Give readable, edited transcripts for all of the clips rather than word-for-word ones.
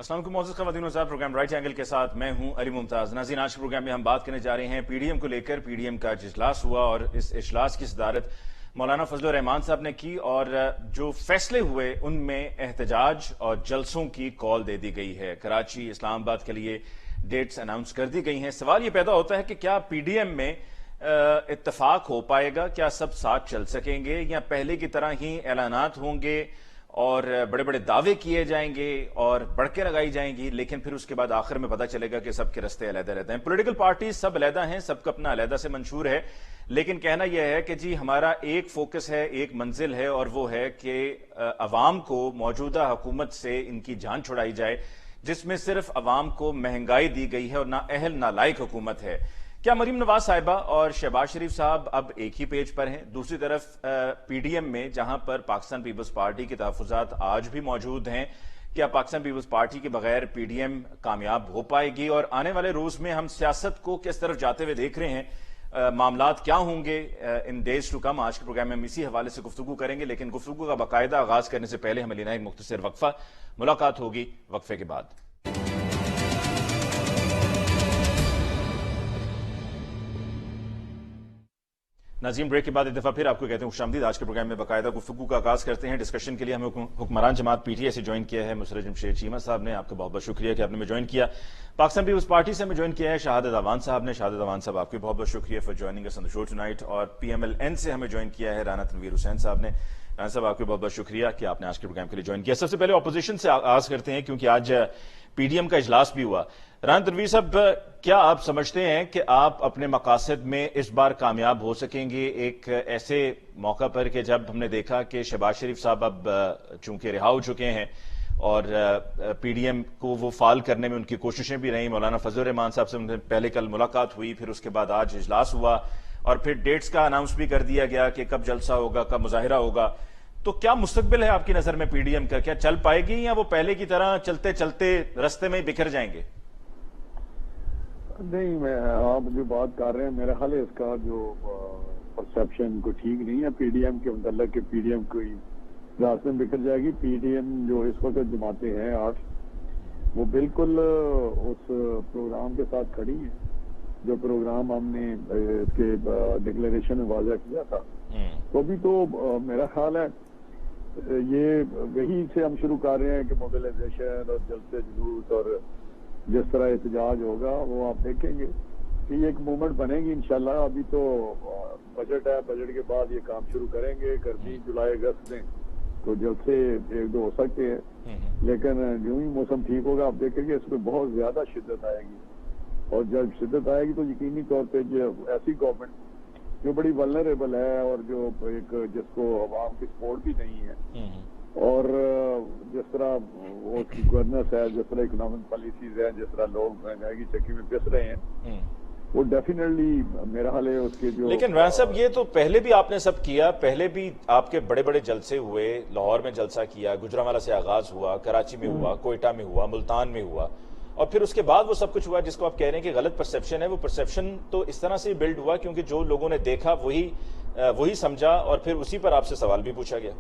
السلام علیکم معزز خواتین و حضرات، پروگرام رائٹ اینگل کے ساتھ میں ہوں علی ممتاز۔ ناظرین، آج کے پروگرام میں ہم بات کرنے جا رہے ہیں پی ڈی ایم کو لے کر۔ پی ڈی ایم کا اجلاس ہوا اور اس اجلاس کی صدارت مولانا فضل الرحمان صاحب نے کی، اور جو فیصلے ہوئے ان میں احتجاج اور جلسوں کی کال دے دی گئی ہے۔ کراچی، اسلام آباد کے لیے ڈیٹس اناؤنس کر دی گئی ہیں۔ سوال یہ پیدا ہوتا ہے کہ کیا پی ڈی ایم میں اتفاق ہو پائے گا؟ کیا سب ساتھ چل سکیں گے، یا پہلے کی طرح ہی اعلانات ہوں گے اور بڑے بڑے دعوے کیے جائیں گے اور بڑھکیں لگائی جائیں گی، لیکن پھر اس کے بعد آخر میں پتہ چلے گا کہ سب کے رستے علیحدہ رہتے ہیں؟ پولیٹیکل پارٹیز سب علیحدہ ہیں، سب کا اپنا علیحدہ سے منشور ہے، لیکن کہنا یہ ہے کہ جی ہمارا ایک فوکس ہے، ایک منزل ہے، اور وہ ہے کہ عوام کو موجودہ حکومت سے ان کی جان چھڑائی جائے، جس میں صرف عوام کو مہنگائی دی گئی ہے اور نااہل نالائق حکومت ہے۔ کیا مریم نواز صاحبہ اور شہباز شریف صاحب اب ایک ہی پیج پر ہیں؟ دوسری طرف پی ڈی ایم میں جہاں پر پاکستان پیپلز پارٹی کے تحفظات آج بھی موجود ہیں، کیا پاکستان پیپلز پارٹی کے بغیر پی ڈی ایم کامیاب ہو پائے گی؟ اور آنے والے روز میں ہم سیاست کو کس طرف جاتے ہوئے دیکھ رہے ہیں، معاملات کیا ہوں گے ان ڈیز ٹو کم؟ آج کے پروگرام میں ہم اسی حوالے سے گفتگو کریں گے، لیکن گفتگو کا باقاعدہ آغاز کرنے سے پہلے ہمیں لینا ایک مختصر وقفہ۔ ملاقات ہوگی وقفے کے بعد۔ ناظرین، بریک کے بعد ایک دفعہ پھر آپ کو کہتے ہیں خوش آمدید۔ آج کے پروگرام میں باقاعدہ گفتگو کا آغاز کرتے ہیں۔ ڈسکشن کے لیے ہمیں حکمران جماعت پی ٹی آئی سے جوائن کیا ہے مسرت جمشید چیمہ صاحب نے۔ آپ کا بہت بہت شکریہ کہ آپ نے ہمیں جوائن کیا۔ پاکستان پیپلز پارٹی سے ہمیں جوائن کیا ہے شہادت اعوان صاحب نے۔ شہادت اعوان صاحب، آپ کی بہت بہت شکریہ for joining us on the show tonight. اور پی ایم ایل این سے ہمیں جوائن کیا ہے رانا تنویر حسین صاحب نے۔ رانا صاحب، آپ کی بہت بہت شکریہ کہ آپ نے آج کے پروگرام کے لیے جوائن کیا۔ سب سے پہلے اپوزیشن سے آغاز کرتے ہیں، کیونکہ آج پی ڈی ایم کا اجلاس بھی ہوا۔ رانا تنویر صاحب، کیا آپ سمجھتے ہیں کہ آپ اپنے مقاصد میں اس بار کامیاب ہو سکیں گے ایک ایسے موقع پر کہ جب ہم نے دیکھا کہ شہباز شریف صاحب اب چونکہ رہا ہو چکے ہیں اور پی ڈی ایم کو وہ فعال کرنے میں ان کی کوششیں بھی رہیں؟ مولانا فضل الرحمان صاحب سے پہلے کل ملاقات ہوئی، پھر اس کے بعد آج اجلاس ہوا، اور پھر ڈیٹس کا اناؤنس بھی کر دیا گیا کہ کب جلسہ ہوگا، کب مظاہرہ ہوگا۔ تو کیا مستقبل ہے آپ کی نظر میں پی ڈی ایم کا؟ کیا چل پائے گی، یا وہ پہلے کی طرح چلتے چلتے رستے میں بکھر جائیں گے؟ نہیں، میں آپ جو بات کر رہے ہیں، میرا خیال ہے اس کا جو پرسپشن کو ٹھیک نہیں ہے پی ڈی ایم کے متعلق کہ پی ڈی ایم کوئی راستے میں بکھر جائے گی۔ پی ڈی ایم جو اس وقت جماعتیں ہیں 8، وہ بالکل اس پروگرام کے ساتھ کھڑی ہیں جو پروگرام ہم نے اس کے ڈکلیریشن میں واضح کیا تھا۔ تو ابھی تو میرا خیال ہے یہ وہی سے ہم شروع کر رہے ہیں کہ موبلائزیشن اور جلسے جلوس اور جس طرح احتجاج ہوگا وہ آپ دیکھیں گے کہ یہ ایک موومنٹ بنے گی انشاءاللہ۔ ابھی تو بجٹ ہے، بجٹ کے بعد یہ کام شروع کریں گے۔ گرمی جولائی اگست میں تو جلسے ایک دو ہو سکتے ہیں، لیکن جو ہی موسم ٹھیک ہوگا آپ دیکھیں گے اس میں بہت زیادہ شدت آئے گی، اور جب شدت آئے گی تو یقینی طور پہ جو ایسی گورنمنٹ جو بڑی ولنریبل ہے اور جو ایک جس کو عوام کی سپورٹ بھی نہیں ہے، اور جس طرح وہ اس کی گورننس ہے، جس طرح اکنامک پالیسیز ہیں، جس طرح لوگ مہنگائی کی چکی میں پس رہے ہیں، وہ ڈیفینیٹلی میرا حال ہے اس کے جو۔ لیکن رانا صاحب، یہ تو پہلے بھی آپ نے سب کیا، پہلے بھی آپ کے بڑے بڑے جلسے ہوئے، لاہور میں جلسہ کیا، گجرانوالہ سے آغاز ہوا، کراچی میں ہوا، کوئٹہ میں ہوا، ملتان میں ہوا، اور پھر اس کے بعد وہ سب کچھ ہوا جس کو آپ کہہ رہے ہیں کہ غلط پرسیپشن ہے۔ وہ پرسیپشن تو اس طرح سے بلڈ ہوا کیونکہ جو لوگوں نے دیکھا وہی سمجھا، اور پھر اسی پر آپ سے سوال بھی پوچھا گیا۔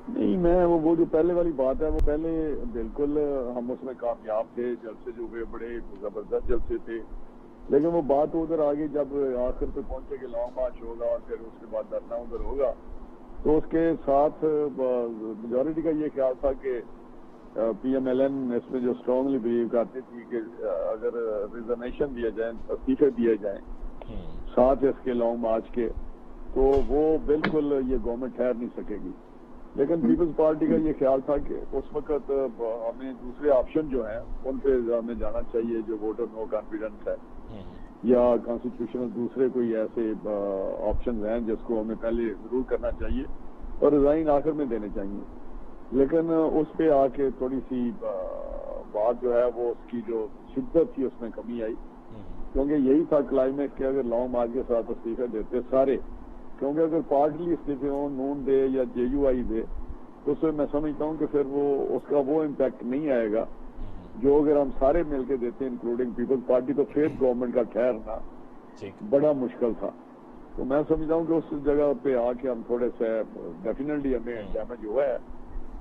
نہیں، میں وہ جو پہلے والی بات ہے، وہ پہلے بالکل ہم اس میں کامیاب تھے، جلسے جو ہوئے بڑے زبردست جلسے تھے، لیکن وہ بات ادھر آگے جب آخر پہ پہنچے کہ لانگ مارچ ہوگا اور پھر اس کے بعد دھرنا ادھر ہوگا، تو اس کے ساتھ میجورٹی کا یہ خیال تھا کہ پی ایم ایل این اس میں جو اسٹرانگلی بلیو کرتی تھی کہ اگر ریزگنیشن دیا جائے، استعفے دیے جائیں ساتھ اس کے لانگ مارچ کے، تو وہ بالکل یہ گورنمنٹ ٹھہر نہیں سکے گی۔ لیکن پیپلز پارٹی کا یہ خیال تھا کہ اس وقت ہمیں دوسرے آپشن جو ہیں ان پہ ہمیں جانا چاہیے، جو ووٹر نو کانفیڈنس ہے یا کانسٹیٹیوشنل دوسرے کوئی ایسے آپشنز ہیں جس کو ہمیں پہلے ضرور کرنا چاہیے اور ریزائن آخر میں دینے چاہیے۔ لیکن اس پہ آ کے تھوڑی سی بات جو ہے وہ اس کی جو شدت تھی اس میں کمی آئی، کیونکہ یہی تھا کلائمیکس کہ اگر لانگ مارچ کے ساتھ استعفے دیتے سارے، کیونکہ اگر پارٹلی استعفے ہوں، نون دے یا جے یو آئی دے، تو اس میں میں سمجھتا ہوں کہ پھر وہ اس کا وہ امپیکٹ نہیں آئے گا جو اگر ہم سارے مل کے دیتے ہیں انکلوڈنگ پیپلز پارٹی، تو پھر گورنمنٹ کا ٹھہرنا بڑا مشکل تھا۔ تو میں سمجھتا ہوں کہ اس جگہ پہ آ کے ہم تھوڑے سے ڈیفینیٹلی ہمیں ڈیمیج ہوا ہے،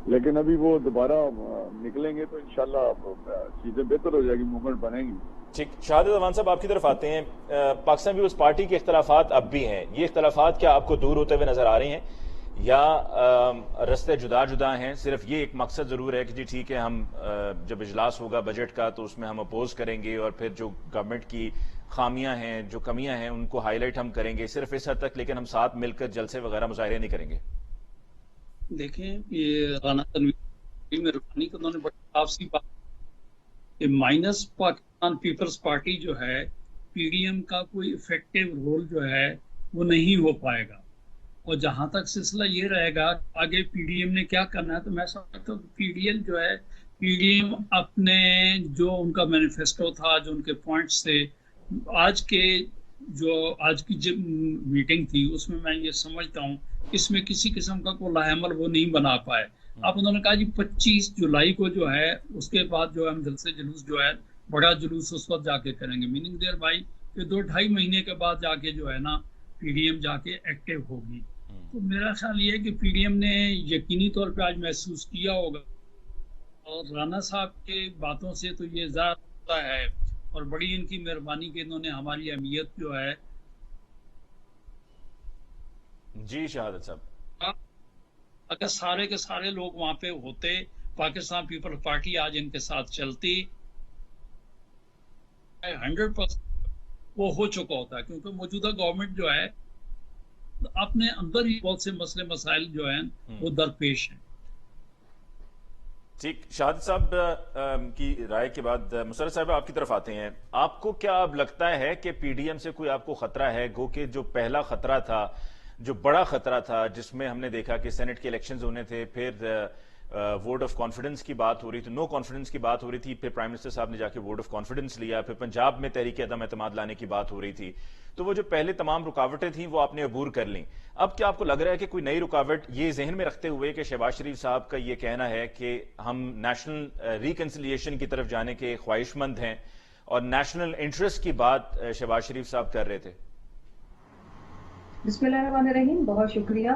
لیکن ابھی وہ دوبارہ نکلیں گے تو انشاءاللہ چیزیں بہتر ہو جائے گی، موومنٹ بنے گی. ٹھیک، شہادت امان صاحب آپ کی طرف آتے ہیں. پاکستان پیپلز پارٹی کے اختلافات اب بھی ہیں، یہ اختلافات کیا آپ کو دور ہوتے ہوئے نظر آ رہے ہیں یا رستے جدا جدا ہیں؟ صرف یہ ایک مقصد ضرور ہے کہ جی ٹھیک ہے، ہم جب اجلاس ہوگا بجٹ کا تو اس میں ہم اپوز کریں گے اور پھر جو گورنمنٹ کی خامیاں ہیں، جو کمیاں ہیں، ان کو ہائی لائٹ ہم کریں گے، صرف اس حد تک، لیکن ہم ساتھ مل کر جلسے وغیرہ مظاہرے نہیں کریں گے. دیکھیں یہ رانا تنویر مہربانی کو انہوں نے بڑی صاف سی بات کہ مائنس پاکستان پیپلز پارٹی جو ہے پی ڈی ایم کا کوئی افیکٹو رول جو ہے وہ نہیں ہو پائے گا. اور جہاں تک سلسلہ یہ رہے گا آگے پی ڈی ایم نے کیا کرنا ہے، تو میں سمجھتا ہوں کہ پی ڈی ایم جو ہے، پی ڈی ایم اپنے جو ان کا مینیفیسٹو تھا، جو ان کے پوائنٹس تھے، آج کی میٹنگ تھی اس میں یہ سمجھتا ہوں اس میں کسی قسم کا کوئی لاہ عمل وہ نہیں بنا پائے. اب انہوں نے کہا جی 25 جولائی کو جو ہے اس کے بعد جو ہے ہم جلسے جلوس جو ہے بڑا جلوس اس وقت جا کے کریں گے، میننگ دیر بھائی کہ 2-2.5 مہینے کے بعد جا کے جو ہے نا پی ڈی ایم جا کے ایکٹیو ہوگی. تو میرا خیال یہ ہے کہ پی ڈی ایم نے یقینی طور پہ آج محسوس کیا ہوگا، اور رانا صاحب کے باتوں سے تو یہ ظاہر ہوتا ہے اور بڑی ان کی مہربانی کہ انہوں نے ہماری اہمیت جو ہے. جی شہادت صاحب، اگر سارے کے سارے لوگ وہاں پہ ہوتے، پاکستان پیپل پارٹی آج ان کے ساتھ چلتی 100% وہ ہو چکا ہوتا، کیونکہ موجودہ گورنمنٹ جو ہے اپنے اندر ہی بہت سے مسئلے مسائل جو ہیں وہ درپیش ہیں. ٹھیک، شہادت صاحب کی رائے کے بعد مسرت صاحب آپ کی طرف آتے ہیں. آپ کو کیا اب لگتا ہے کہ پی ڈی ایم سے کوئی آپ کو خطرہ ہے؟ گو کہ جو پہلا خطرہ تھا، جو بڑا خطرہ تھا، جس میں ہم نے دیکھا کہ سینٹ کے الیکشنز ہونے تھے، پھر ووٹ آف کانفیڈنس کی بات ہو رہی تھی، نو کانفیڈنس کی بات ہو رہی تھی، پھر پرائم منسٹر صاحب نے جا کے ووٹ آف کانفیڈنس لیا، پھر پنجاب میں تحریک عدم اعتماد لانے کی بات ہو رہی تھی، تو وہ جو پہلے تمام رکاوٹیں تھیں وہ آپ نے عبور کر لیں. اب کیا آپ کو لگ رہا ہے کہ کوئی نئی رکاوٹ، یہ ذہن میں رکھتے ہوئے کہ شہباز شریف صاحب کا یہ کہنا ہے کہ ہم نیشنل ریکنسیلیشن کی طرف جانے کے خواہش مند ہیں اور نیشنل انٹرسٹ کی بات شہباز شریف صاحب کر رہے تھے؟ بسم اللہ الرحمن الرحیم، بہت شکریہ.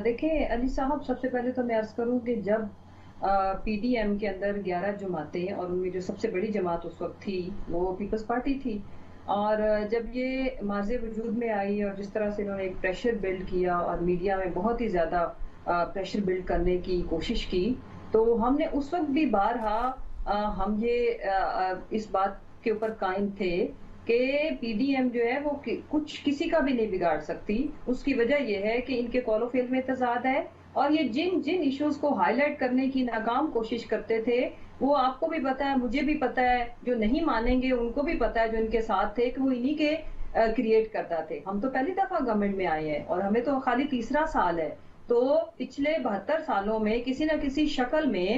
دیکھیں علی صاحب، سب سے پہلے تو میں عرض کروں کہ جب پی ڈی ایم کے اندر 11 جماعتیں، اور ان میں جو سب سے بڑی جماعت اس وقت تھی وہ پیپلز پارٹی تھی، اور جب یہ ماضی وجود میں آئی اور جس طرح سے انہوں نے ایک پریشر بلڈ کیا اور میڈیا میں بہت ہی زیادہ پریشر بلڈ کرنے کی کوشش کی، تو ہم نے اس وقت بھی بارہا ہم یہ اس بات کے اوپر قائم تھے کہ پی ڈی ایم جو ہے وہ کچھ کسی کا بھی نہیں بگاڑ سکتی. اس کی وجہ یہ ہے کہ ان کے قول و فعل میں تضاد ہے، اور یہ جن ایشوز کو ہائی لائٹ کرنے کی ناکام کوشش کرتے تھے وہ آپ کو بھی پتا ہے، مجھے بھی پتا ہے، جو نہیں مانیں گے ان کو بھی پتا ہے جو ان کے ساتھ تھے، کہ وہ انہی کے کریٹ کرتا تھے. ہم تو پہلی دفعہ گورنمنٹ میں آئے ہیں اور ہمیں تو خالی تیسرا سال ہے، تو پچھلے 72 سالوں میں کسی نہ کسی شکل میں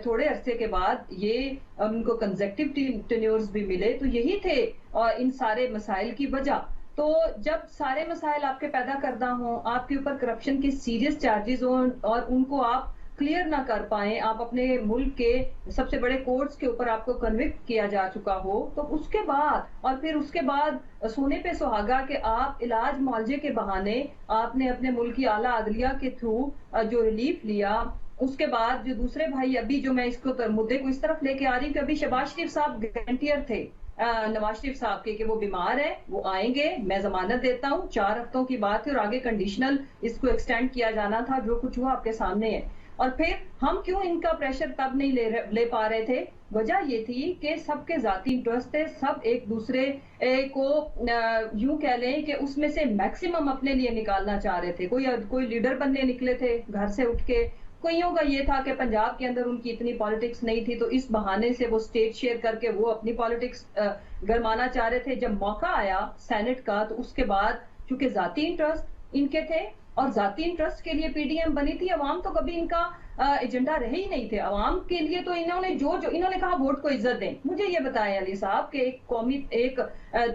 تھوڑے عرصے کے بعد یہ ان کو کنزیکٹیو ٹینیورز بھی ملے، تو یہی تھے ان سارے مسائل کی وجہ. تو جب سارے مسائل آپ کے پیدا کردہ ہوں، آپ کے اوپر کرپشن کے سیریس چارجز ہوں اور ان کو آپ کلیئر نہ کر پائیں، آپ اپنے ملک کے سب سے بڑے کورٹس کے اوپر آپ کو کنوکٹ کیا جا چکا ہو، تو اس کے بعد اور پھر اس کے بعد سونے پہ سہاگا کہ آپ علاج معالجے کے بہانے آپ نے اپنے ملک کی اعلیٰ عدلیہ کے تھرو جو ریلیف لیا، اس کے بعد جو دوسرے بھائی، ابھی جو میں اس کو مدعے کو اس طرف لے کے آ رہی ہوں کہ ابھی شہباز شریف صاحب گارنٹیئر تھے نواز شریف صاحب کے کہ وہ بیمار ہے، وہ آئیں گے، میں ضمانت دیتا ہوں. 4 ہفتوں کی بات ہے اور آگے کنڈیشنل اس کو ایکسٹینڈ کیا جانا تھا، جو کچھ ہوا آپ کے سامنے ہے. اور پھر ہم کیوں ان کا پریشر تب نہیں لے پا رہے تھے؟ وجہ یہ تھی کہ سب کے ذاتی انٹرسٹ تھے، سب ایک دوسرے کو یوں کہہ لیں کہ اس میں سے میکسیمم اپنے لیے نکالنا چاہ رہے تھے. کوئی لیڈر بننے نکلے تھے گھر سے اٹھ کے، کوئیوں کا یہ تھا کہ پنجاب کے اندر ان کی اتنی پالیٹکس نہیں تھی، تو اس بہانے سے وہ سٹیج شیئر کر کے وہ اپنی پالیٹکس گرمانا چاہ رہے تھے. جب موقع آیا سینٹ کا تو اس کے بعد چونکہ ذاتی انٹرسٹ ان کے تھے اور ذاتی انٹرسٹ کے لیے پی ڈی ایم بنی تھی، عوام تو کبھی ان کا ایجنڈا رہے ہی نہیں تھے. عوام کے لیے تو انہوں نے انہوں نے کہا ووٹ کو عزت دیں. مجھے یہ بتائیں علی صاحب کہ ایک قومی ایک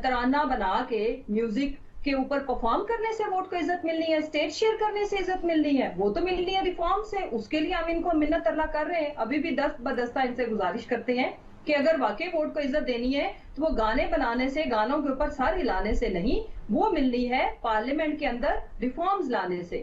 ترانہ بنا کے میوزک کے اوپر پرفارم کرنے سے ووٹ کو عزت ملنی ہے، اسٹیج شیئر کرنے سے عزت ملنی ہے؟ وہ تو ملنی ہے ریفارم سے. اس کے لیے ہم ان کو منت اللہ کر رہے ہیں. ابھی بھی دست بدستہ ان سے گزارش کرتے ہیں کہ اگر واقعی ووٹ کو عزت دینی ہے تو وہ گانے بنانے سے، گانوں کے اوپر سر ہلانے سے نہیں، وہ ملنی ہے پارلیمنٹ کے اندر ریفارمز لانے سے.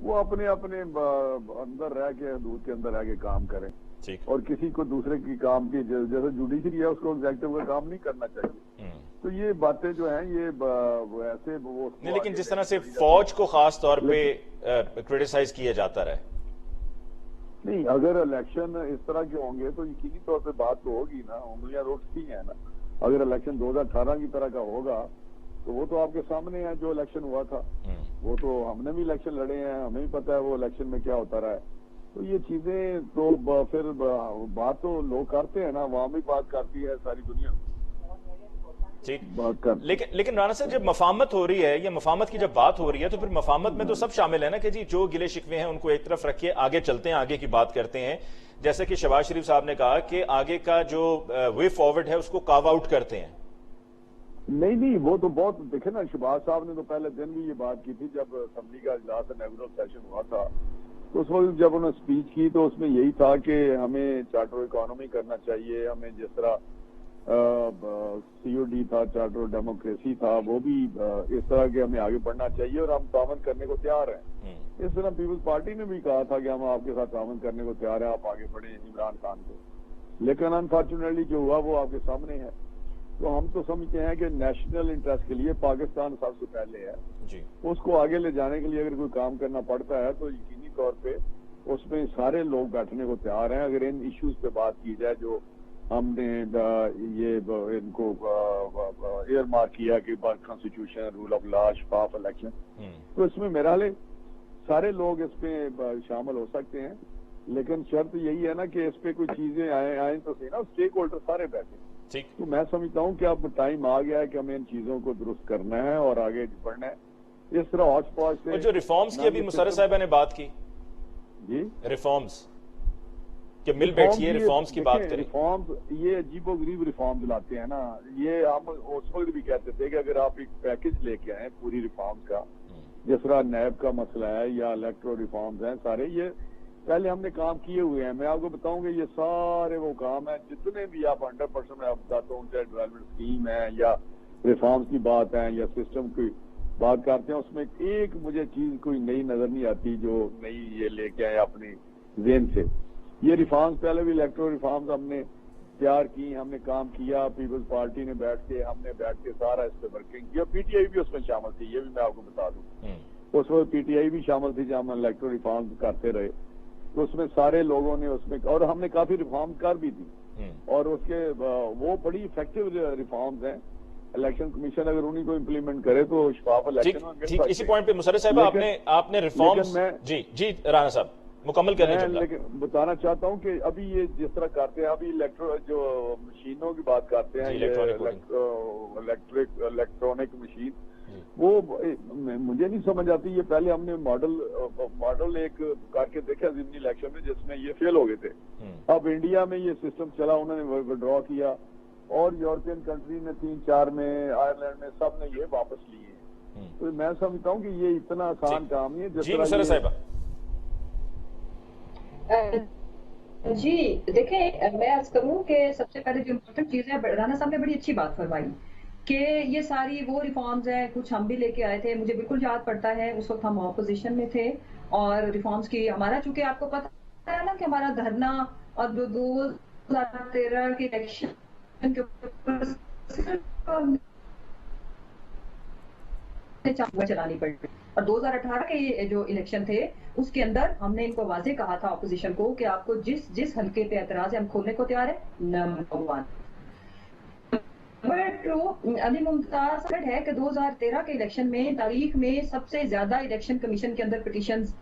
وہ اپنے اپنے اندر رہ کے حدود کے اندر رہ کے کام کریں ٹھیک. اور کسی کو دوسرے کی کام کی جیسے جوڈیشری ہے اس کو ایگزیکٹو کا کام نہیں کرنا چاہیے. تو یہ باتیں جو ہیں یہ ایسے وہ نہیں، لیکن جس طرح سے فوج کو خاص طور پہ کرٹیسائز کیا جاتا رہے. نہیں، اگر الیکشن اس طرح کے ہوں گے تو یقینی طور پہ بات تو ہوگی نا، انگلیاں روٹتی ہیں نا. اگر الیکشن 2018 کی طرح کا ہوگا تو وہ تو آپ کے سامنے ہے جو الیکشن ہوا تھا. وہ تو ہم نے بھی الیکشن لڑے ہیں، ہمیں بھی پتا ہے وہ الیکشن میں کیا ہوتا رہا ہے. تو یہ چیزیں تو پھر بات تو لوگ کرتے ہیں نا، وہاں بھی بات کرتی ہے ساری دنیا بات کرتی. لیکن رانا صاحب جب مفاہمت ہو رہی ہے یا مفاہمت کی جب بات ہو رہی ہے تو پھر مفاہمت میں تو سب شامل ہے نا کہ جی جو گلے شکوے ہیں ان کو ایک طرف رکھیے، آگے چلتے ہیں، آگے کی بات کرتے ہیں. جیسا کہ شہباز شریف صاحب نے کہا کہ آگے کا جو وے فارورڈ ہے اس کو کاو آؤٹ کرتے ہیں. نہیں، وہ تو بہت دیکھیں نا، شہباز صاحب نے تو پہلے دن بھی یہ بات کی تھی جب اسمبلی کا اجلاس اناگورل سیشن ہوا تھا. تو اس وقت جب انہوں نے اسپیچ کی تو اس میں یہی تھا کہ ہمیں چارٹر اکانومی کرنا چاہیے، ہمیں جس طرح سی او ڈی تھا، چارٹر ڈیموکریسی تھا، وہ بھی اس طرح کے ہمیں آگے بڑھنا چاہیے اور ہم تعاون کرنے کو تیار ہیں. اس طرح پیپلز پارٹی نے بھی کہا تھا کہ ہم آپ کے ساتھ تعاون کرنے کو تیار ہیں، آپ آگے بڑھیں عمران خان کو. لیکن انفارچونیٹلی جو ہوا وہ آپ کے سامنے ہے. تو ہم تو سمجھتے ہیں کہ نیشنل انٹرسٹ کے لیے پاکستان سب سے پہلے ہے. اس کو آگے لے جانے کے لیے اگر کوئی کام کرنا پڑتا ہے تو یقینی طور پہ اس میں سارے لوگ بیٹھنے کو تیار ہیں. اگر ان ایشوز پہ بات کی جائے جو ہم نے یہ ان کو ایئر مارک کیا کہ کانسٹیٹیوشن، رول آف لا، شفاف الیکشن، تو اس میں میرا خیال سارے لوگ اس پہ شامل ہو سکتے ہیں. لیکن شرط یہی ہے نا کہ اس پہ کوئی چیزیں آئیں تو صحیح نا، اسٹیک ہولڈر سارے بیٹھے. تو میں سمجھتا ہوں کہ اب ٹائم آ گیا ہے کہ ہمیں ان چیزوں کو درست کرنا ہے اور آگے بڑھنا ہے. اس طرح ہاٹ اسپاٹ سے جو ریفارمز کی ابھی مسرت صاحبہ نے بات کی، جی ریفارمز کہ مل بیٹھیے، ریفارمز کی بات کریں. ریفارمز یہ عجیب و غریب ریفارمز لاتے ہیں نا. یہ ہم اس وقت بھی کہتے تھے کہ اگر آپ ایک پیکج لے کے آئیں پوری ریفارمز کا، جس طرح نیب کا مسئلہ ہے یا الیکٹرو ریفارمز ہیں، سارے یہ پہلے ہم نے کام کیے ہوئے ہیں. میں آپ کو بتاؤں کہ یہ سارے وہ کام ہیں جتنے بھی آپ 100% میں آپ بتاتا ہوں، چاہے ڈیولپمنٹ اسکیم ہے یا ریفارمز کی بات ہے یا سسٹم کی بات کرتے ہیں، اس میں ایک مجھے چیز کوئی نئی نظر نہیں آتی جو نئی یہ لے کے آئے اپنی ذہن سے. یہ ریفارمز پہلے بھی الیکٹرو ریفارمز ہم نے تیار کی، ہم نے کام کیا، پیپلز پارٹی نے ہم نے بیٹھ کے سارا اس پہ ورکنگ کیا. پی ٹی آئی بھی اس میں شامل تھی، یہ بھی میں آپ کو بتا دوں. اس وقت پی ٹی آئی بھی شامل تھی جب ہم الیکٹرو ریفارمز کرتے رہے. تو اس میں سارے لوگوں نے اس میں، اور ہم نے کافی ریفارم کر بھی دی، اور اس کے وہ بڑی افیکٹو ریفارمز ہیں. الیکشن کمیشن اگر انہیں کو امپلیمنٹ کرے تو شفاف الیکشن. اسی پوائنٹ پہ مسرت صاحب آپ نے ریفارمز، جی رانا صاحب مکمل کرنے جملہ. لیکن بتانا چاہتا ہوں کہ ابھی یہ جس طرح کرتے ہیں، ابھی جو مشینوں کی بات کرتے ہیں، الیکٹرانک مشین، وہ مجھے نہیں سمجھ آتی. یہ پہلے ہم نے ماڈل ایک کر کے دیکھا ضمنی الیکشن میں جس میں یہ فیل ہو گئے تھے. اب انڈیا میں یہ سسٹم چلا، انہوں نے ودرا کیا، اور یورپین کنٹری نے 3-4 میں، آئرلینڈ میں سب نے یہ واپس لیے ہیں. تو میں سمجھتا ہوں کہ یہ اتنا آسان کام نہیں ہے جس طرح. مسرت صاحبہ جی دیکھیں، میں عرض کروں کہ سب سے پہلے جو امپورٹنٹ چیز ہے، رانا صاحب نے بڑی اچھی بات فرمائی کہ یہ ساری وہ ریفارمز ہیں، کچھ ہم بھی لے کے آئے تھے. مجھے بالکل یاد پڑتا ہے اس وقت ہم اپوزیشن میں تھے اور ریفارمز کی ہمارا، چونکہ آپ کو پتا ہے نا کہ ہمارا دھرنا اور 2013 کے الیکشن کے چلانی پڑی، اور 2018 کے جو الیکشن تھے اس کے اندر ہم نے ان کو واضح کہا تھا اپوزیشن کو کہ آپ کو جس حلقے پہ اعتراض ہے ہم کھولنے کو تیار ہیں. نمبر 1. نمبر 2، علی ممتاز ہے کہ 2013 کے الیکشن میں تاریخ میں سب سے زیادہ الیکشن کمیشن کے اندر پٹیشنز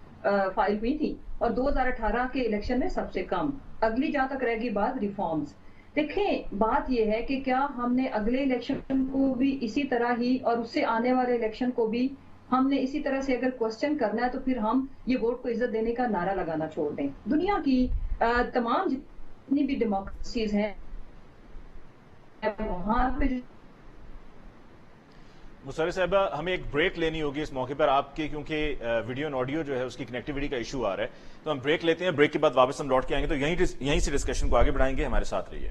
فائل ہوئی تھی، اور 2018 کے الیکشن میں سب سے کم. اگلی جہاں تک رہ گی بات ریفارمز، دیکھیں بات یہ ہے کہ کیا ہم نے اگلے الیکشن کو بھی اسی طرح ہی اور اس سے آنے والے الیکشن کو بھی ہم نے اسی طرح سے اگر کوسچن کرنا ہے تو پھر ہم یہ ووٹ کو عزت دینے کا نعرہ لگانا چھوڑ دیں. دنیا کی تمام جتنی بھی ڈیموکریسیز ہیں وہاں پہ. مسرت صاحبہ ہمیں ایک بریک لینی ہوگی اس موقع پر آپ کے، کیونکہ ویڈیو اور آڈیو جو ہے اس کی کنیکٹیوٹی کا ایشو آ رہا ہے. تو ہم بریک لیتے ہیں، بریک کے بعد واپس ہم لوٹ کے آئیں گے، تو یہیں سے ڈسکشن کو آگے بڑھائیں گے. ہمارے ساتھ رہیے.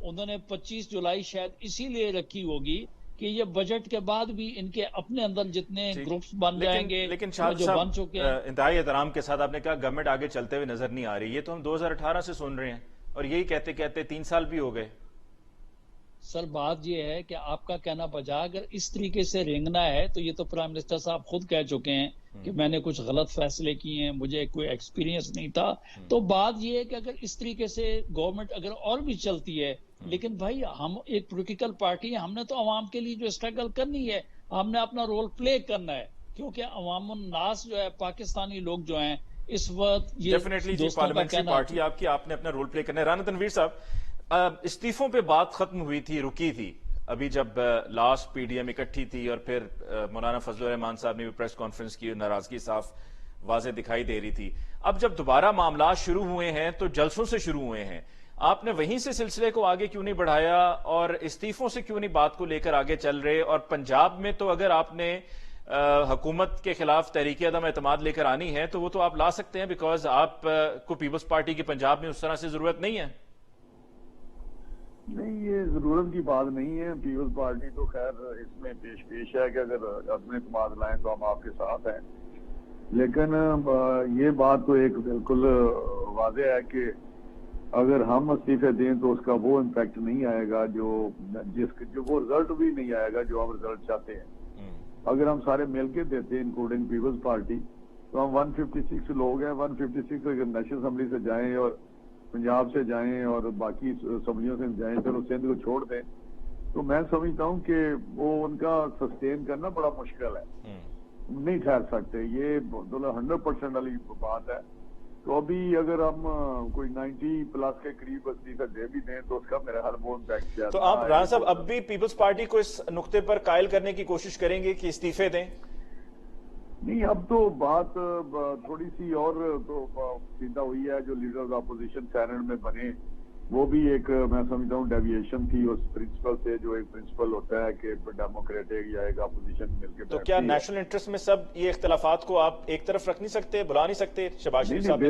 انہوں نے 25 جولائی شاید اسی لیے رکھی ہوگی کہ یہ بجٹ کے بعد بھی ان کے اپنے اندر جتنے گروپس بن جائیں گے لیکن شاہد جو بن صاحب چکے ہیں. انتہائی احترام کے ساتھ آپ نے کہا گورنمنٹ آگے چلتے ہوئے نظر نہیں آ رہی. یہ تو ہم 2018 سے سن رہے ہیں اور یہی کہتے کہتے 3 سال بھی ہو گئے. سر بات یہ ہے کہ آپ کا کہنا بجا اگر اس طریقے سے رینگنا ہے تو یہ تو پرائم منسٹر صاحب خود کہہ چکے ہیں کہ میں نے کچھ غلط فیصلے کیے ہیں, مجھے کوئی ایکسپیرینس نہیں تھا. تو بات یہ ہے کہ اگر اس طریقے سے گورنمنٹ اگر اور بھی چلتی ہے, لیکن بھائی ہم ایک پولیٹیکل پارٹی ہیں, ہم نے تو عوام کے لیے جو اسٹرگل کرنی ہے, ہم نے اپنا رول پلے کرنا ہے, کیونکہ عوام الناس جو ہے پاکستانی لوگ جو ہیں اس وقت یہ ڈیفینیٹلی جی, دوستوں کا پارلیمنٹری کہنا پارٹی آپ کی, آپ نے اپنا رول پلے کرنا ہے. رانا تنویر صاحب, استعفوں پہ بات ختم ہوئی تھی, رکی تھی ابھی جب لاسٹ پی ڈی ایم اکٹھی تھی اور پھر مولانا فضل الرحمان صاحب نے بھی پریس کانفرنس کی, ناراضگی صاف واضح دکھائی دے رہی تھی. اب جب دوبارہ معاملات شروع ہوئے ہیں تو جلسوں سے شروع ہوئے ہیں, آپ نے وہیں سے سلسلے کو آگے کیوں نہیں بڑھایا اور استعفوں سے کیوں نہیں بات کو لے کر آگے چل رہے؟ اور پنجاب میں تو اگر آپ نے حکومت کے خلاف تحریک عدم اعتماد لے کر آنی ہے تو وہ تو آپ لا سکتے ہیں, بیکاز آپ کو پیپلز پارٹی کی پنجاب میں اس طرح سے ضرورت نہیں ہے. نہیں, یہ ضرورت کی بات نہیں ہے. پیپلز پارٹی تو خیر اس میں پیش ہے کہ اگر عدم اعتماد لائیں تو ہم آپ کے ساتھ ہیں, لیکن یہ بات تو ایک بالکل واضح ہے کہ اگر ہم استعفے دیں تو اس کا وہ امپیکٹ نہیں آئے گا جو وہ رزلٹ بھی نہیں آئے گا جو ہم رزلٹ چاہتے ہیں. اگر ہم سارے مل کے دیتے ہیں انکلوڈنگ پیپلز پارٹی, تو ہم 156 لوگ ہیں, 156 اگر نیشنل اسمبلی سے جائیں اور پنجاب سے جائیں اور باقی اسمبلیوں سے جائیں, چلو سندھ کو چھوڑ دیں, تو میں سمجھتا ہوں کہ وہ ان کا سسٹین کرنا بڑا مشکل ہے, نہیں ٹھہر سکتے. یہ 100% والی بات ہے. تو ابھی اگر ہم کوئی 90 پلس کے قریب استعفے دے بھی دیں تو اس کا میرا خیال وہ امپیکٹ ہے. تو آپ رانا صاحب اب بھی پیپلز پارٹی کو اس نقطے پر قائل کرنے کی کوشش کریں گے کہ استعفے دیں؟ نہیں, اب تو بات تھوڑی سی اور تو سیدھا ہوئی ہے. جو لیڈر اپوزیشن سینٹ میں بنے وہ بھی ایک میں سمجھتا ہوں ڈیویشن تھی اس پرنسپل سے, جو ایک پرنسپل ہوتا ہے کہ ڈیموکریٹک یا ایک اپوزیشن مل کے. تو کیا نیشنل انٹرسٹ میں سب یہ اختلافات کو آپ ایک طرف رکھ نہیں سکتے, بلا نہیں سکتے؟ شہباز شریف صاحب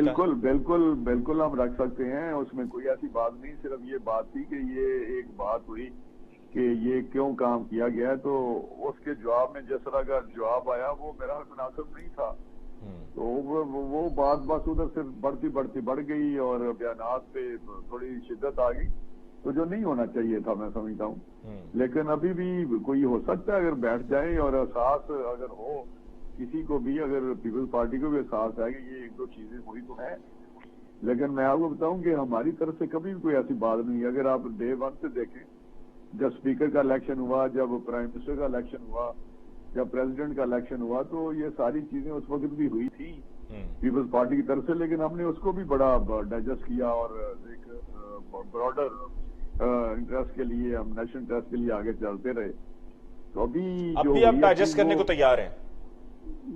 بالکل ہم رکھ سکتے ہیں, اس میں کوئی ایسی بات نہیں. صرف یہ بات تھی کہ یہ ایک بات ہوئی کہ یہ کیوں کام کیا گیا, تو اس کے جواب میں جس طرح کا جواب آیا وہ میرا مناسب نہیں تھا. تو وہ بات بس ادھر سے بڑھتی بڑھ گئی اور بیانات پہ تھوڑی شدت آ گئی, تو جو نہیں ہونا چاہیے تھا میں سمجھتا ہوں. لیکن ابھی بھی کوئی ہو سکتا ہے اگر بیٹھ جائیں اور احساس اگر ہو کسی کو بھی, اگر پیپلز پارٹی کو بھی احساس ہے کہ یہ ایک دو چیزیں ہوئی تو ہیں. لیکن میں آپ کو بتاؤں کہ ہماری طرف سے کبھی بھی کوئی ایسی بات نہیں ہے. اگر آپ ڈے 1 سے دیکھیں, جب اسپیکر کا الیکشن ہوا, جب پرائم منسٹر کا الیکشن ہوا, جب پریزیڈنٹ کا الیکشن ہوا, تو یہ ساری چیزیں اس وقت بھی ہوئی تھی پیپلز پارٹی کی طرف سے, لیکن ہم نے اس کو بھی بڑا ڈائجسٹ کیا اور ایک براڈر انٹرسٹ کے لیے, ہم نیشنل انٹرسٹ کے لیے آگے چلتے رہے. تو ابھی آپ ڈائجسٹ کرنے کو تیار ہیں؟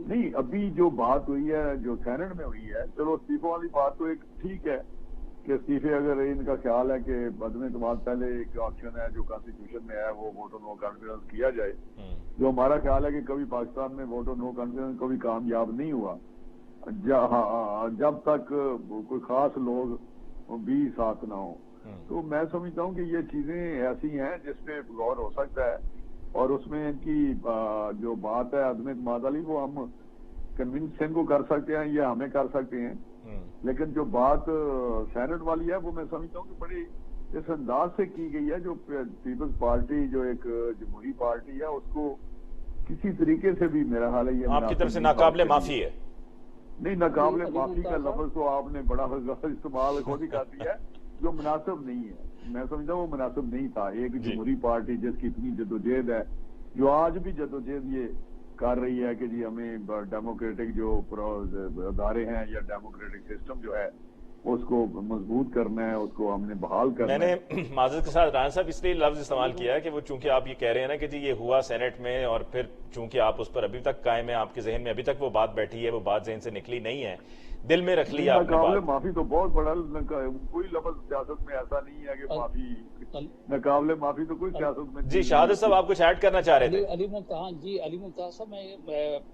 نہیں, ابھی جو بات ہوئی ہے جو سینٹ میں ہوئی ہے, چلو استعفوں والی بات تو ایک ٹھیک ہے کہ استعفے اگر ان کا خیال ہے کہ عدم اعتماد پہلے ایک آپشن ہے جو کانسٹیٹیوشن میں ہے وہ ووٹ آن نو کانفیڈنس کیا جائے, جو ہمارا خیال ہے کہ کبھی پاکستان میں ووٹ آن نو کانفیڈنس کبھی کامیاب نہیں ہوا جب تک کوئی خاص لوگ بھی ساتھ نہ ہو. تو میں سمجھتا ہوں کہ یہ چیزیں ایسی ہیں جس پہ غور ہو سکتا ہے, اور اس میں ان کی جو بات ہے عدم اعتماد والی وہ ہم کنونس ان کو کر سکتے ہیں یا ہمیں کر سکتے ہیں. لیکن جو بات سینٹ والی ہے وہ میں سمجھتا ہوں کہ بڑی اس انداز سے کی گئی ہے, جو پیپلز پارٹی جو ایک جمہوری پارٹی ہے اس کو کسی طریقے سے بھی میرا حال ہے یہ آپ کی طرف سے ناقابل معافی ہے. نہیں, ناقابل معافی کا لفظ تو آپ نے بڑا استعمال خود ہی کر دیا ہے, جو مناسب نہیں ہے. میں سمجھتا ہوں وہ مناسب نہیں تھا. ایک جمہوری پارٹی جس کی اتنی جدوجہد ہے, جو آج بھی جدوجہد یہ کر رہی ہے کہ جی ہمیں ڈیموکریٹک جو ادارے ہیں یا ڈیموکریٹک سسٹم جو ہے اس کو مضبوط کرنا ہے, اس کو ہم نے بحال کرنا ہے. میں نے معذرت کے ساتھ رانا صاحب اس لیے لفظ استعمال کیا ہے کہ وہ چونکہ آپ یہ کہہ رہے ہیں نا کہ جی یہ ہوا سینٹ میں, اور پھر چونکہ آپ اس پر ابھی تک قائم ہیں, آپ کے ذہن میں ابھی تک وہ بات بیٹھی ہے, وہ بات ذہن سے نکلی نہیں ہے, دل میں رکھ لیا آپ نے بات. ناقابل معافی تو بہت بڑا, کوئی لفظ سیاست میں ایسا نہیں ہے کہ معافی, ناقابل معافی تو کوئی سیاست میں. جی شہادت صاحب آپ کچھ ایڈ کرنا چاہ رہے تھے؟ علی ممتاز صاحب,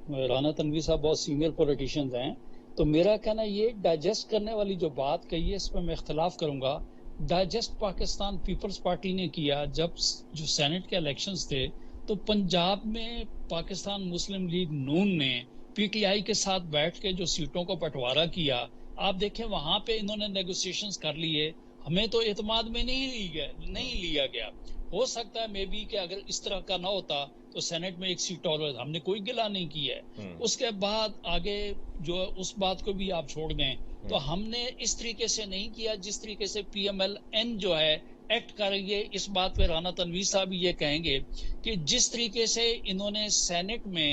میں رانا تنویر صاحب بہت سینئر پولیٹیشینز ہیں, تو میرا کہنا یہ ڈائجسٹ کرنے والی جو بات کہی ہے اس پہ میں اختلاف کروں گا. ڈائجسٹ پاکستان پیپلز پارٹی نے کیا جب جو سینٹ کے الیکشنز تھے تو پنجاب میں پاکستان مسلم لیگ نون نے پی ٹی آئی کے ساتھ بیٹھ کے جو سیٹوں کو بٹوارا کیا، آپ دیکھیں وہاں پہ انہوں نے نیگوسیشنز کر لیے، ہمیں تو اعتماد میں نہیں لیا گیا. ہو سکتا ہے مے بی کہ اگر اس طرح کا نہ ہوتا تو سینٹ میں ایک سیٹ اور ہم نے کوئی گلا نہیں کی ہے. اس کے بعد آگے جو اس بات کو بھی آپ چھوڑ دیں تو ہم نے اس طریقے سے نہیں کیا جس طریقے سے پی ایم ایل این جو ہے ایکٹ کر رہی ہے. اس بات پہ رانا تنویر صاحب یہ کہیں گے کہ جس طریقے سے انہوں نے سینٹ میں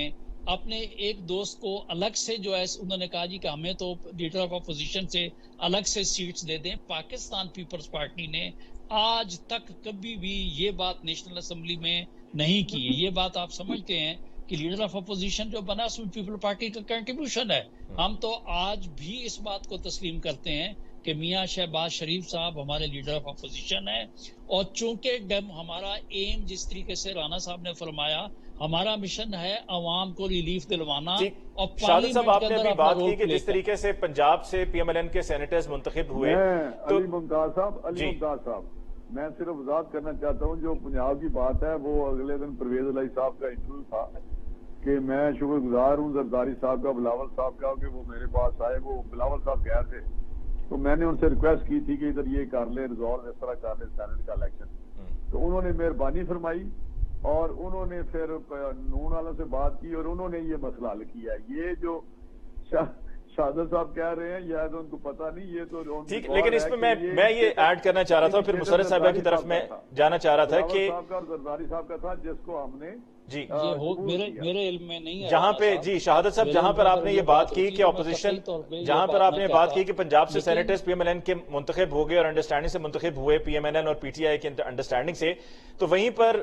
اپنے ایک دوست کو الگ سے جو ہے انہوں نے کہا جی کہ ہمیں تو لیڈر آف اپوزیشن سے الگ سے سیٹس دے دیں، پاکستان پیپلز پارٹی نے آج تک کبھی بھی یہ بات نیشنل اسمبلی میں نہیں کی ہے. یہ بات آپ سمجھتے ہیں کہ لیڈر آف اپوزیشن جو بنا اس میں پیپل پارٹی کا کنٹریبیوشن ہے. ہم تو آج بھی اس بات کو تسلیم کرتے ہیں کہ میاں شہباز شریف صاحب ہمارے لیڈر آف اپوزیشن ہیں، اور چونکہ ہمارا ایم جس طریقے سے رانا صاحب نے فرمایا ہمارا مشن ہے عوام کو ریلیف دلوانا. اور شہادت صاحب آپ نے ابھی بات کی کہ جس طریقے سے پنجاب سے پی ایم ایل این کے سینیٹرز منتخب ہوئے، علی ممتاز صاحب میں صرف وضاحت کرنا چاہتا ہوں، جو پنجاب کی بات ہے وہ اگلے دن پرویز الہی صاحب کا انٹرویو تھا کہ میں شکر گزار ہوں زرداری صاحب کا، بلاول صاحب کا، کہ وہ میرے پاس آئے. وہ بلاول صاحب گئے تھے تو میں نے ان سے ریکویسٹ کی تھی کہ ادھر یہ کر لیں، ریزالو اس طرح کر لیں سینٹ کا الیکشن. تو انہوں نے مہربانی فرمائی اور انہوں نے پھر نون والوں سے بات کی اور انہوں نے یہ مسئلہ حل کیا. یہ جو شہادت صاحب کہہ رہے ہیں یا تو ان کو پتہ نہیں، یہ تو ٹھیک. لیکن اس میں میں یہ ایڈ کرنا چاہ رہا تھا، پھر مسرت صاحبہ کی طرف میں جانا چاہ رہا تھا کہ زرداری صاحب کا تھا جس کو ہم نے جی میرے علم میں نہیں ہے جہاں پہ جی شہادت صاحب جہاں پر آپ نے یہ بات کی کہ اپوزیشن، جہاں پر آپ نے بات کی کہ پنجاب سے senators P M L N کے منتخب ہو گئے اور انڈرسٹینڈنگ سے منتخب ہوئے پی ایم ایل این اور پی ٹی آئی کے انڈرسٹینڈنگ سے، تو وہیں پر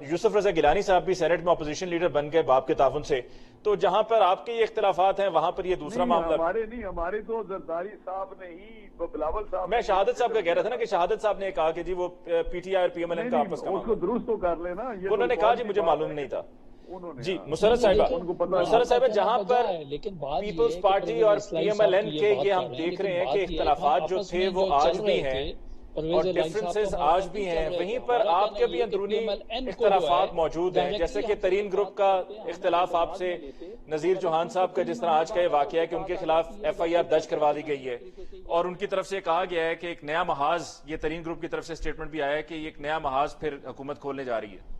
یوسف رضا گیلانی صاحب بھی سینٹ میں اپوزیشن لیڈر بن گئے باپ کے تعاون سے. تو جہاں پر آپ کے یہ اختلافات ہیں وہاں پر یہ دوسرا معاملہ. ہمارے تو زرداری صاحب نے ہی بلاول صاحب، میں شہادت صاحب کا کہہ رہا تھا نا کہ شہادت صاحب نے کہا کہ جی وہ پی ٹی آئی اور پی ایم ایل این کا آپس کا اس کو درست تو کر لینا. انہوں نے کہا جی مجھے معلوم نہیں تھا. جی مسرت صاحبہ جہاں پر پیپلز پارٹی اور پی ایم ایل این کے یہ ہم دیکھ رہے ہیں کہ اختلافات جو تھے وہ آج بھی ہیں اور ڈیفرنسز آج بھی ہیں، وہیں پر آپ کے بھی اندرونی اختلافات موجود ہیں، جیسے کہ ترین گروپ کا اختلاف آپ سے نذیر چوہان صاحب کا جس طرح آج کا یہ واقعہ ہے کہ ان کے خلاف ایف آئی آر درج کروا دی گئی ہے اور ان کی طرف سے کہا گیا ہے کہ ایک نیا محاذ، یہ ترین گروپ کی طرف سے سٹیٹمنٹ بھی آیا ہے کہ یہ ایک نیا محاذ پھر حکومت کھولنے جا رہی ہے.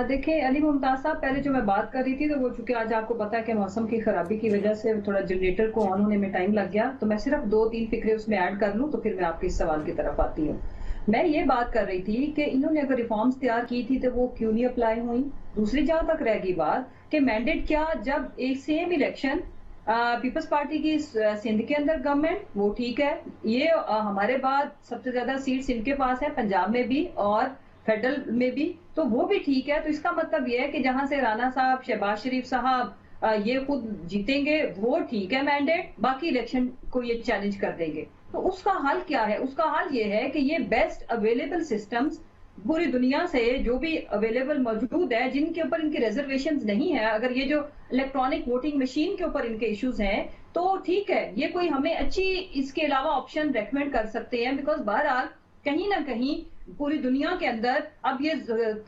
دیکھیں علی ممتاز صاحب، پہلے جو میں بات کر رہی تھی تو وہ چونکہ آج آپ کو پتا ہے کہ موسم کی خرابی کی وجہ سے تھوڑا جنریٹر کو آن ہونے میں ٹائم لگ گیا، تو میں صرف 2-3 فکرے اس میں ایڈ کر لوں تو پھر میں آپ کے اس سوال کی طرف آتی ہوں. میں یہ بات کر رہی تھی کہ انہوں نے اگر ریفارمز تیار کی تھی تو وہ کیوں نہیں اپلائی ہوئی. دوسری جہاں تک رہ گئی بات کہ مینڈیٹ کیا، جب ایک سیم الیکشن پیپلز پارٹی کی سندھ کے اندر گورنمنٹ، وہ ٹھیک ہے، یہ ہمارے بعد سب سے زیادہ سیٹس ان کے پاس ہے پنجاب میں بھی اور فیڈرل میں بھی، تو وہ بھی ٹھیک ہے. تو اس کا مطلب یہ ہے کہ جہاں سے رانا صاحب، شہباز شریف صاحب یہ خود جیتیں گے وہ ٹھیک ہے مینڈیٹ، باقی الیکشن کو یہ چیلنج کر دیں گے. تو اس کا حل کیا ہے؟ اس کا حل یہ ہے کہ یہ بیسٹ اویلیبل سسٹمز پوری دنیا سے جو بھی اویلیبل موجود ہے، جن کے اوپر ان کی ریزرویشنز نہیں ہے، اگر یہ جو الیکٹرانک ووٹنگ مشین کے اوپر ان کے ایشوز ہیں تو ٹھیک ہے، یہ کوئی ہمیں اچھی اس کے علاوہ آپشن ریکمینڈ کر سکتے ہیں. بیکاز بہرحال کہیں نہ کہیں پوری دنیا کے اندر اب یہ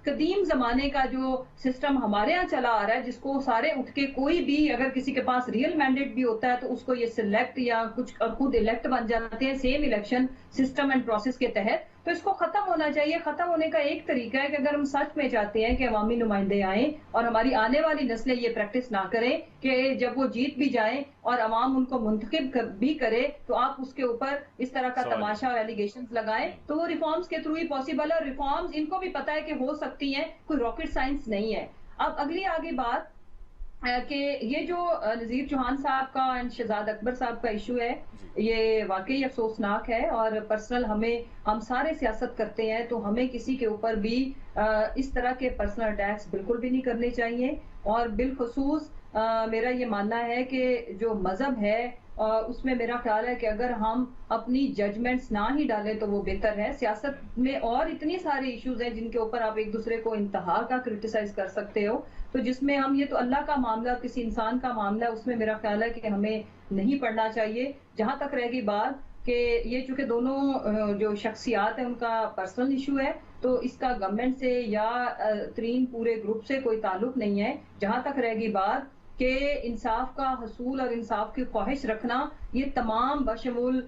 قدیم زمانے کا جو سسٹم ہمارے ہاں چلا آ رہا ہے، جس کو سارے اٹھ کے کوئی بھی اگر کسی کے پاس ریئل مینڈیٹ بھی ہوتا ہے تو اس کو یہ سلیکٹ یا کچھ خود الیکٹ بن جاتے ہیں same election system and process کے تحت. تو اس کو ختم ہونا چاہیے. ختم ہونے کا ایک طریقہ ہے کہ اگر ہم سچ میں چاہتے ہیں کہ عوامی نمائندے آئیں اور ہماری آنے والی نسلیں یہ پریکٹس نہ کریں کہ جب وہ جیت بھی جائیں اور عوام ان کو منتخب بھی کرے تو آپ اس کے اوپر اس طرح کا تماشا اور ایلیگیشنز لگائیں، تو وہ ریفارمز کے تھرو ہی پاسبل ہے. اور ریفارمز ان کو بھی پتا ہے کہ ہو سکتی ہیں، کوئی راکٹ سائنس نہیں ہے. اب اگلی آگے بات کہ یہ جو نذیر چوہان صاحب کا اینڈ شہزاد اکبر صاحب کا ایشو ہے، یہ واقعی افسوسناک ہے. اور پرسنل ہم سارے سیاست کرتے ہیں تو ہمیں کسی کے اوپر بھی اس طرح کے پرسنل اٹیکس بالکل بھی نہیں کرنے چاہیے. اور بالخصوص میرا یہ ماننا ہے کہ جو مذہب ہے اس میں میرا خیال ہے کہ اگر ہم اپنی ججمنٹس نہ ہی ڈالیں تو وہ بہتر ہے. سیاست میں اور اتنی سارے ایشوز ہیں جن کے اوپر آپ ایک دوسرے کو انتہا کا کرٹیسائز کر سکتے ہو، تو جس میں ہم یہ تو اللہ کا معاملہ، کسی انسان کا معاملہ ہے، اس میں میرا خیال ہے کہ ہمیں نہیں پڑھنا چاہیے. جہاں تک رہ گئی بات کہ یہ چونکہ دونوں جو شخصیات ہیں ان کا پرسنل ایشو ہے، تو اس کا گورنمنٹ سے یا ترین پورے گروپ سے کوئی تعلق نہیں ہے. جہاں تک رہ گئی بات کہ انصاف کا حصول اور انصاف کی خواہش رکھنا، یہ تمام بشمول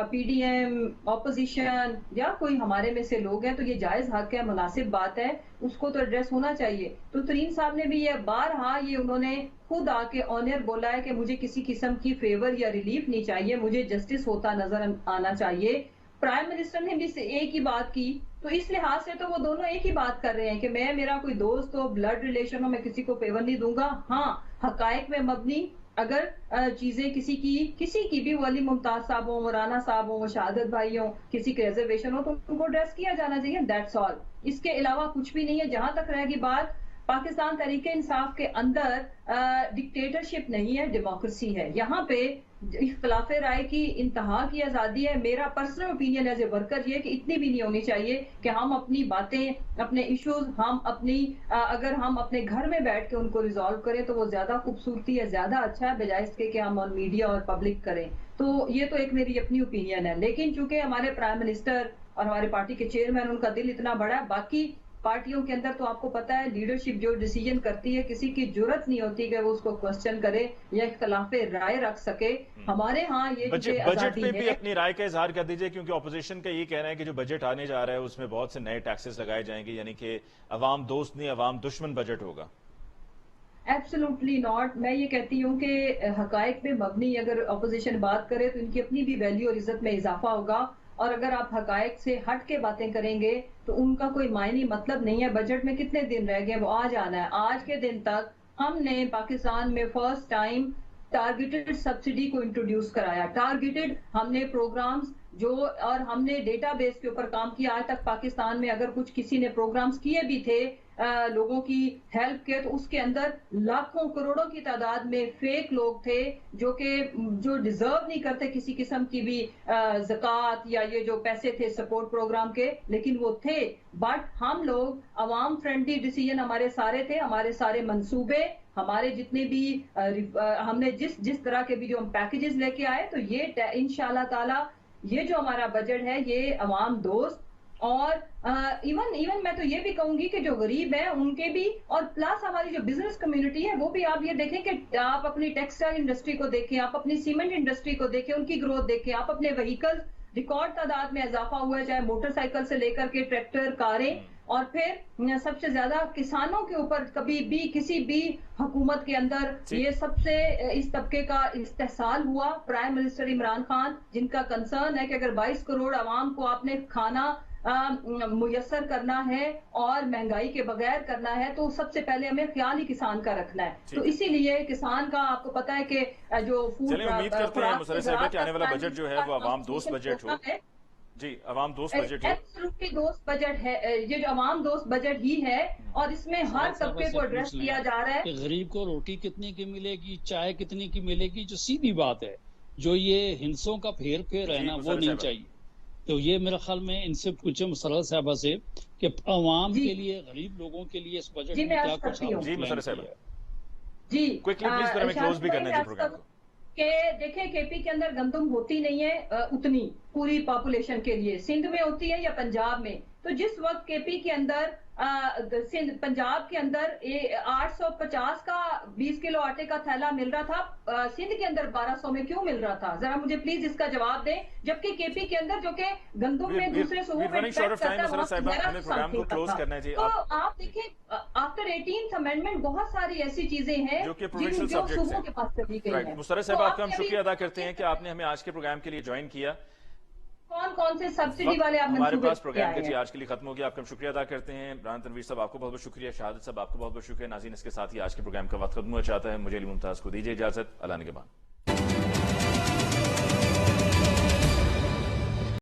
پی ڈی ایم، اپوزیشن یا کوئی ہمارے میں سے لوگ ہیں، تو یہ جائز حق ہے، مناسب بات ہے، اس کو تو ایڈریس ہونا چاہیے. تو ترین صاحب نے بھی یہ بارہا یہ انہوں نے خود آ کے آنر بولا ہے کہ مجھے کسی قسم کی فیور یا ریلیف نہیں چاہیے، مجھے جسٹس ہوتا نظر آنا چاہیے. پرائم منسٹر نے بھی ایک ہی بات کی، تو اس لحاظ سے تو وہ دونوں ایک ہی بات کر رہے ہیں کہ میرا کوئی دوست ہو، بلڈ ریلیشن ہو، میں کسی کو فیور نہیں دوں گا. ہاں، حقائق میں مبنی اگر چیزیں کسی کی بھی، ولی ممتاز صاحب ہوں، مولانا صاحب ہوں، شہادت بھائی ہوں، کسی کے ریزرویشن ہو، تو ان کو ایڈریس کیا جانا چاہیے. That's all. اس کے علاوہ کچھ بھی نہیں ہے. جہاں تک رہے گی بات، پاکستان تحریک انصاف کے اندر ڈکٹیٹرشپ نہیں ہے، ڈیموکریسی ہے. یہاں پہ اختلاف رائے کی انتہا کی آزادی ہے. میرا personal opinion as a worker یہ کہ اتنی بھی نہیں ہونی چاہیے کہ ہم اپنی باتیں، اپنے ایشوز اگر ہم اپنے گھر میں بیٹھ کے ان کو ریزالو کریں تو وہ زیادہ خوبصورتی ہے، زیادہ اچھا ہے، بجائے اس کے کہ ہم آن میڈیا اور پبلک کریں. تو یہ تو ایک میری اپنی اوپینین ہے. لیکن چونکہ ہمارے پرائم منسٹر اور ہماری پارٹی کے چیئرمین، ان کا دل اتنا بڑا ہے، باقی پارٹیوں کے اندر تو آپ کو پتا ہے لیڈرشپ جو ڈیسیجن کرتی ہے، کسی کی جرت نہیں ہوتی کہ وہ اس کو کوسچن کرے یا اختلاف رائے رکھ سکے. ہمارے ہاں یہ بجٹ پہ بھی اپنی رائے کا اظہار کر دیجئے، کیونکہ اپوزیشن کا یہ کہنا ہے کہ جو بجٹ آنے جا رہا ہے اس میں بہت سے نئے ٹیکسز لگائے جائیں گے، یعنی کہ عوام دوست نہیں عوام دشمن بجٹ ہوگا. Absolutely not. میں یہ کہتی ہوں کہ حقائق پہ مبنی اگر اپوزیشن بات کرے تو ان کی اپنی بھی ویلیو اور عزت میں اضافہ ہوگا، اور اگر آپ حقائق سے ہٹ کے باتیں کریں گے تو ان کا کوئی معنی مطلب نہیں ہے. بجٹ میں کتنے دن رہ گئے، وہ آج آنا ہے. آج کے دن تک ہم نے پاکستان میں فرسٹ ٹائم ٹارگیٹڈ سبسڈی کو انٹروڈیوس کرایا. ٹارگیٹڈ ہم نے پروگرامز اور ہم نے ڈیٹا بیس کے اوپر کام کیا. آج تک پاکستان میں اگر کسی نے پروگرامز کیے بھی تھے لوگوں کی ہیلپ کے، تو اس کے اندر لاکھوں کروڑوں کی تعداد میں فیک لوگ تھے جو ڈیزرو نہیں کرتے کسی قسم کی بھی زکوٰۃ یا یہ جو پیسے تھے سپورٹ پروگرام کے، لیکن وہ تھے. بٹ ہم لوگ عوام فرینڈلی ڈیسیجن ہمارے سارے تھے، ہمارے سارے منصوبے، ہمارے جتنے بھی ہم نے جس طرح کے بھی جو ہم پیکیجز لے کے آئے، تو یہ انشاءاللہ تعالی یہ جو ہمارا بجٹ ہے یہ عوام دوست، اور ایون میں تو یہ بھی کہوں گی کہ جو غریب ہیں ان کے بھی، اور پلس ہماری جو بزنس کمیونٹی ہے وہ بھی. آپ یہ دیکھیں کہ آپ اپنی ٹیکسٹائل انڈسٹری کو دیکھیں، آپ اپنی سیمنٹ انڈسٹری کو دیکھیں، ان کی گروتھ دیکھیں، آپ اپنے وہیکل ریکارڈ تعداد میں اضافہ ہوا ہے، چاہے موٹر سائیکل سے لے کر کے ٹریکٹر، کاریں، اور پھر سب سے زیادہ کسانوں کے اوپر کبھی بھی کسی بھی حکومت کے اندر یہ سب سے اس طبقے کا استحصال ہوا. پرائم منسٹر عمران خان جن کا کنسرن ہے کہ اگر 22 کروڑ عوام کو آپ نے کھانا میسر کرنا ہے اور مہنگائی کے بغیر کرنا ہے، تو سب سے پہلے ہمیں خیال ہی کسان کا رکھنا ہے. تو اسی لیے کسان کا آپ کو پتا ہے کہ جو فوڈ، چلیں امید کرتے ہیں مسرت صاحبہ کہ آنے والا بجٹ جو ہے وہ عوام دوست بجٹ ہو. جی، عوام دوست بجٹ ہے، ایبسولوٹلی دوست بجٹ ہے. یہ جو عوام دوست بجٹ ہی ہے، اور اس میں ہر طبقے کو ایڈریس کیا جا رہا ہے کہ غریب کو روٹی کتنے کی ملے گی، چائے کتنے کی ملے گی، جو سیدھی بات ہے. جو یہ ہنسوں کا پھیر ہے نا، وہ نہیں چاہیے. تو یہ میرے خیال میں ان سے پوچھے مسرت صاحبہ سے کہ عوام کے لیے، غریب لوگوں کے لیے اس بجٹ میں کیا کچھ ہے. جی مسرت صاحبہ، جی کوئکلی پلیز پھر ہمیں کلوز بھی کرنا ہے پروگرام کو. کہ دیکھیں کے پی کے اندر گندم ہوتی نہیں ہے اتنی پوری پاپولیشن کے لیے، سندھ میں ہوتی ہے یا پنجاب میں. تو جس وقت کے پی کے اندر پنجاب کے اندر 850 کا 20 کلو آٹے کا تھیلا مل رہا تھا، سندھ کے اندر 1200 میں کیوں مل رہا تھا؟ ذرا مجھے پلیز اس کا جواب دیں. جبکہ کے پی کے اندر جو کہ گندم میں دوسرے صوبوں میں تو آپ دیکھیں آفٹر 18th امینڈمنٹ بہت ساری ایسی چیزیں ہیں جو صوبوں کے پاس چلی گئی ہیں. مسرت صاحب، آپ کا ہم شکریہ ادا کرتے ہیں کہ آپ نے ہمیں آج کے پروگرام کے لیے جوائن کیا. کون سے سبسڈی والے آپ ہمارے پاس پروگرام کے آج کے لیے ختم ہو گیا. آپ کا ہم شکریہ ادا کرتے ہیں. عمران تنویر صاحب آپ کو بہت بہت شکریہ. شہادت صاحب آپ کو بہت بہت شکریہ. ناظرین، اس کے ساتھ ہی آج کے پروگرام کا وقت ختم ہوا چاہتا ہے. مجھے علی ممتاز کو دیجیے اجازت. اللہ نگہبان.